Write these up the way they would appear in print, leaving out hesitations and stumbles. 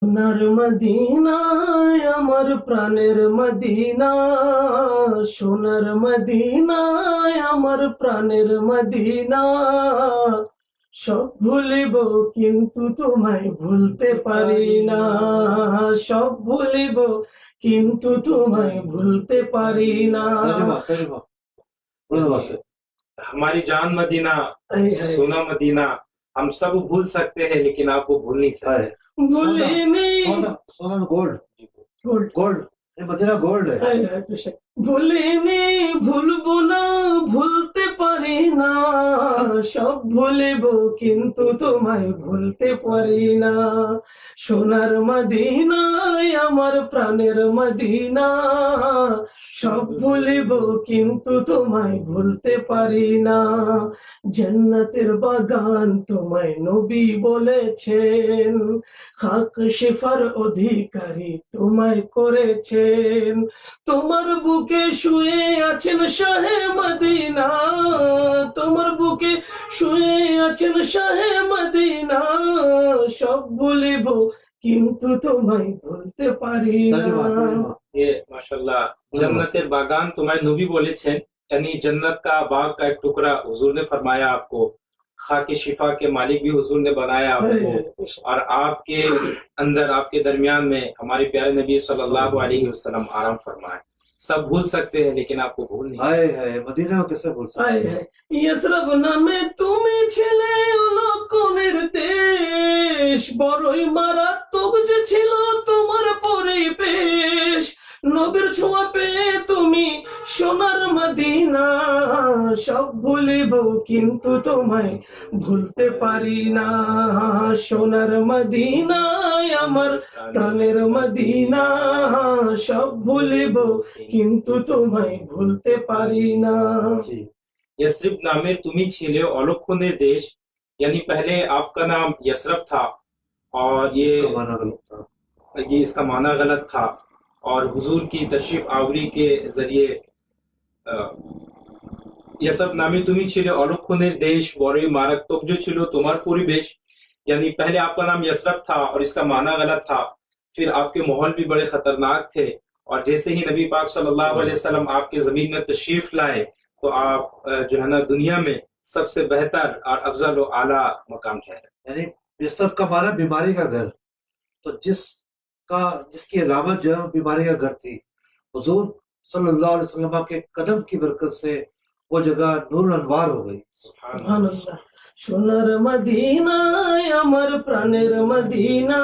সোনার মদিনায় আমার প্রাণের মদিনা, সোনার মদিনায় আমার প্রাণের মদিনা। সব ভুলিব কিন্তু তোমায় ভুলতে পারি না, সব ভুলিব কিন্তু তোমায় ভুলতে পারি না। हमारी जान मदीना, हाय हाय। सोना मदीना, हम सब भूल सकते हैं लेकिन आपको भूल नहीं सकते। भूलिनी सोना सोना गोल्ड गोल्ड गोल्ड ये मदीना गोल्ड है। हाय हाय बेशक। ভুলিনি ভুলবো না, ভুলতে পারি না, সব ভুলিব কিন্তু তোমায় ভুলতে পারি না। সোনার মদিনায় আমার প্রাণের মদিনা, সব ভুলিব কিন্তু তোমায় ভুলতে পারি না। জান্নাতের বাগান তোমায় নবী বলেছেন, খাক শিফার অধিকারী তোমায় করেছেন। তোমার বুকে শুয়ে আছেন শাহে মদিনা, তোমার বুকে শুয়ে আছেন শাহে মদিনা। সব ভুলিব কিন্তু তোমায় ভুলতে পারি না। ये माशाल्लाह जन्नतेर बागान तुम्हारे नबी बोलेছেন, यानी जन्नत का बाग का एक टुकड़ा हुजूर ने फरमाया आपको। खाके शिफा के मालिक भी हुजूर ने बनाया आपको, और आपके अंदर आपके दरमियान में हमारे प्यारे नबी सल्लल्लाहु अलैहि वसल्लम आराम फरमाए। सब भूल सकते हैं लेकिन आपको भूल नहीं सकते। हाय हाय मदीना कैसे भूल सकते হায় হায়। ইয়াসরাব নামে তুমি ছিলে অলক্ষণের দেশ, বড়ই মারাত্মক যে ছিল তোমার পরিবেশ। নবীর ছোঁয়া পেয়ে তুমি সোনার মদিনা, সব ভুলিব কিন্তু তোমায় ভুলতে পারি না। সোনার মদিনায় আমার প্রাণের মদিনা, সব ভুলিব কিন্তু তোমায় ভুলতে পারি না। जी यस्रिब नामे तुमी छिले अलक्षणेर देश, यानी पहले आपका नाम यस्रब था और इसका माना गलत था। ये इसका माना गलत था, और हुजूर की तशरीफ आवरी के जरिए यस्रब नामे तुमी छिले अलक्षणेर देश, बड़ई मारात्मक जो छिलो तुम्हार परिवेश। यानी पहले आपका नाम यस्रब था और इसका माना गलत था, फिर आपके माहौल भी बड़े खतरनाक थे, और जैसे ही नबी पाक सल्लल्लाहु अलैहि वसल्लम आपके जमीन में तशरीफ लाए तो आप जो है ना दुनिया में सबसे बेहतर और अफजल और आला मकाम ठहरे। यानी बिस्तर का माना बीमारी का घर, तो जिसकी अलामत जो है वो बीमारी का घर थी। हुजूर सल्लल्लाहु अलैहि वसल्लम के कदम की बरकत से वो जगह नूर अनवार हो गई। সুবহানাল্লাহ। সোনার মদিনায় আমার প্রাণের মদিনা,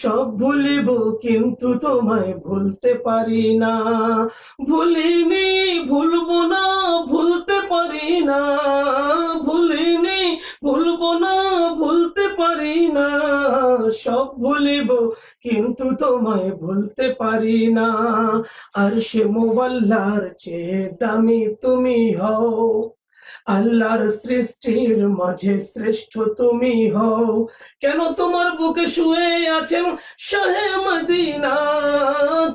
সব ভুলিব কিন্তু তোমায় ভুলতে পারি না। ভুলিনি ভুলবো না, ভুলতে পারি না, ভুলিনি ভুলবো না, ভুলতে পারি না। সব ভুলিব কিন্তু তোমায় ভুলতে পারি না। আরশে মুআল্লার চেয়ে দামি তুমি হও, আল্লাহর সৃষ্টির মাঝে শ্রেষ্ঠ তুমি হও। কেন তোমার বুকে শুয়ে আছেন শাহে মদিনা,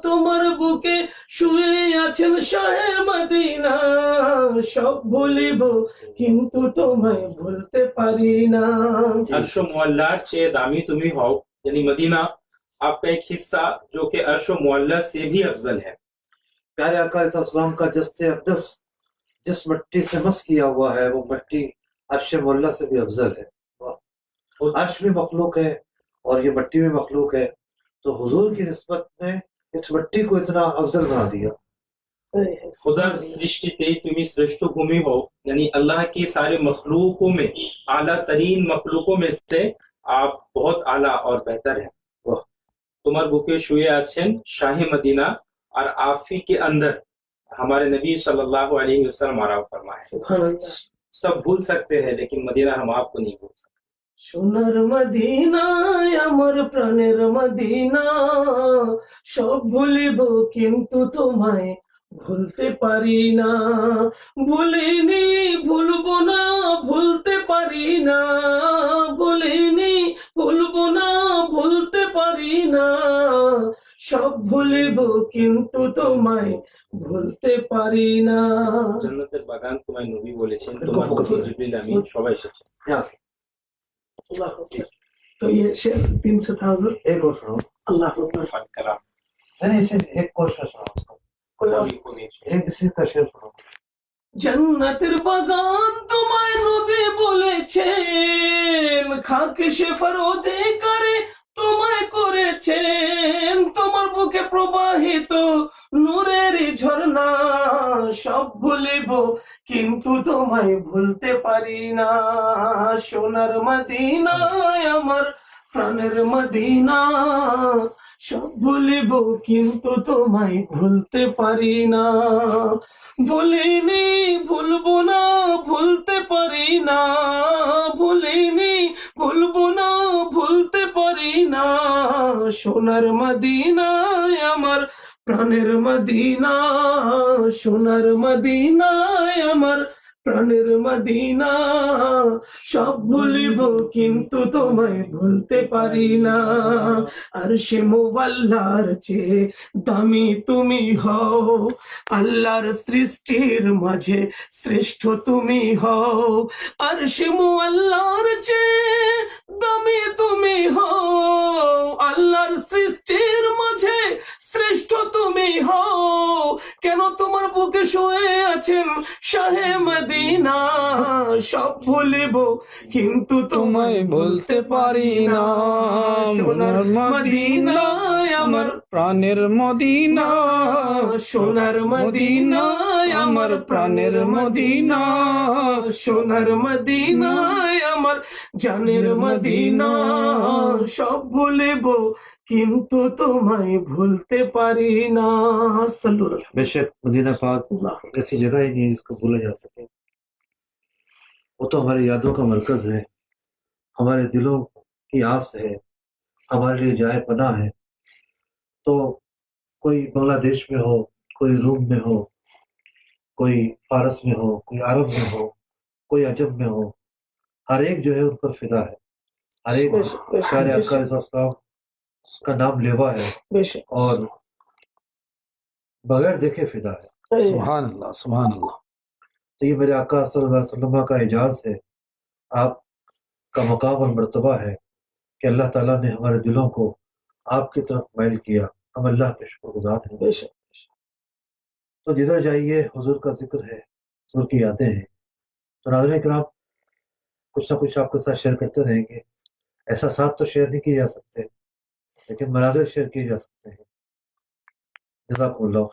তোমার বুকে শুয়ে আছেন শাহে মদিনা। সব ভুলিব কিন্তু তোমায় ভুলতে পারি না। अर्शो मुअल्लार चे दामी तुम्ही हो, यानी मदीना आपका एक हिस्सा जो कि अर्शो मुअल्ला से भी अफजल है। प्यारे आका इस्लाम का जस्ते अक़दस जिस मिट्टी से मस किया हुआ है वो मिट्टी अर्श मुअल्ला से भी अफजल है। अर्श भी मखलूक है और ये मिट्टी भी मखलूक है, तो हुजूर की निस्बत ने इस मिट्टी को इतना अफजल बना दिया। खुदा सृष्टि तुम्ही श्रेष्ठ भूमि हो, यानी अल्लाह की सारे मखलूकों में आला तरीन मखलूकों में से आप बहुत आला और बेहतर हैं। तुम्हार बुके शुए आछेन शाही मदीना, और आफी के अंदर हमारे नबी सल्लल्लाहु अलैहि वसल्लम आराम फरमाए। সুবহানাল্লাহ। सब भूल सकते हैं लेकिन मदीना हम आपको नहीं भूल सकते। সোনার মদিনায় আমার প্রাণের মদিনা, সব ভুলিব কিন্তু তোমায় ভুলতে পারি না। ভুলিনি ভুলবো না, ভুলতে পারি না, ভুলিনি ভুলবো না, ভুলতে পারি না। সব ভুলিব কিন্তু তোমায় ভুলতে পারি না। জান্নাতের বাগান তোমায় নবী বলেছেন, इनको তোমার focus কাছে करें। জিবরিল আমিন সবাই এসেছে। यहाँ আল্লাহু আকবার। तो ये शेर 300 था हुजूर। एक और सुनो। अल्लाह अकबर। कलाम नहीं सिर्फ एक और शेर सुनो उसको। कोई और? एक इसी का शेर सुनो। জান্নাতের বাগান তোমায় নবী বলেছেন, খাকে সে ফরোদেকারে তোমায় করেছেন, তোমার বুকে প্রবাহিত নূরের ঝর্ণা, সব ভুলিব কিন্তু তোমায় ভুলতে পারি না। সোনার মদিনায় আমার প্রাণের মদিনা, সব ভুলিব কিন্তু তোমায় ভুলতে পারি না। ভুলিনি ভুলবো না, ভুলতে পারি না, ভুলিনি ভুলবো না, ভুলতে পারি না। সোনার মদিনায় আমার প্রাণের মদিনা, সোনার মদিনায় আমার প্রাণের মদিনা, সব ভুলিব কিন্তু তোমায় ভুলতে পারি না। আরশে মুআল্লার চেয়ে দামি তুমি হও, আল্লাহর সৃষ্টির মাঝে শ্রেষ্ঠ তুমি হও। আরশে মুআল্লার চেয়ে দামি তুমি হও, আল্লাহর সৃষ্টির মাঝে শ্রেষ্ঠ তুমি হও। কেন তোমার বুকে শুয়ে আছেন শাহে মদিনা, সব ভুলিব কিন্তু তোমায় ভুলতে পারি না। সোনার মদিনায় আমার প্রাণের মদিনা, সোনার মদিনায় আমার প্রাণের মদিনা, সোনার মদিনায় আমার জানের মদিনা, সব ভুলিব কিন্তু তোমায় ভুলতে পারি না। সাল্লু আলাইহি बेशक मदीना पाक আল্লাহ। ऐसी जगह ही नहीं जिसको भूला जा सके। वो तो हमारी यादों का मरकज है, हमारे दिलों की आस है, हमारे लिए जाए पनाह है। तो कोई बांग्लादेश में हो, कोई रूम में हो, कोई फारस में हो, कोई अरब में हो, कोई अजब में हो, हर एक जो है उन पर फिदा है। हर एक बेशक, बेशक, प्यारे बेशक। अक्का अलैहिस्सलाम का नाम लेवा है बेशक। और बगैर देखे फिदा है। सुभान अल्लाह, सुभान अल्लाह। तो ये मेरे आका सल्लल्लाहु अलैहि वसल्लम का एजाज है, आपका मकाम और मर्तबा है कि अल्लाह ताला ने हमारे दिलों को आपकी तरफ माइल किया। हम अल्लाह के शुक्रगुजार हैं। बेशक। तो जिधर जाइए हुजूर का जिक्र है, हुजूर की यादें हैं। तो नाज़रीन किराम, कुछ ना कुछ आपके साथ शेयर करते रहेंगे। ऐसा साथ तो शेयर नहीं किए जा सकते, लेकिन मनाज़िर शेयर किए जा सकते हैं। जज़ाकुमुल्लाह।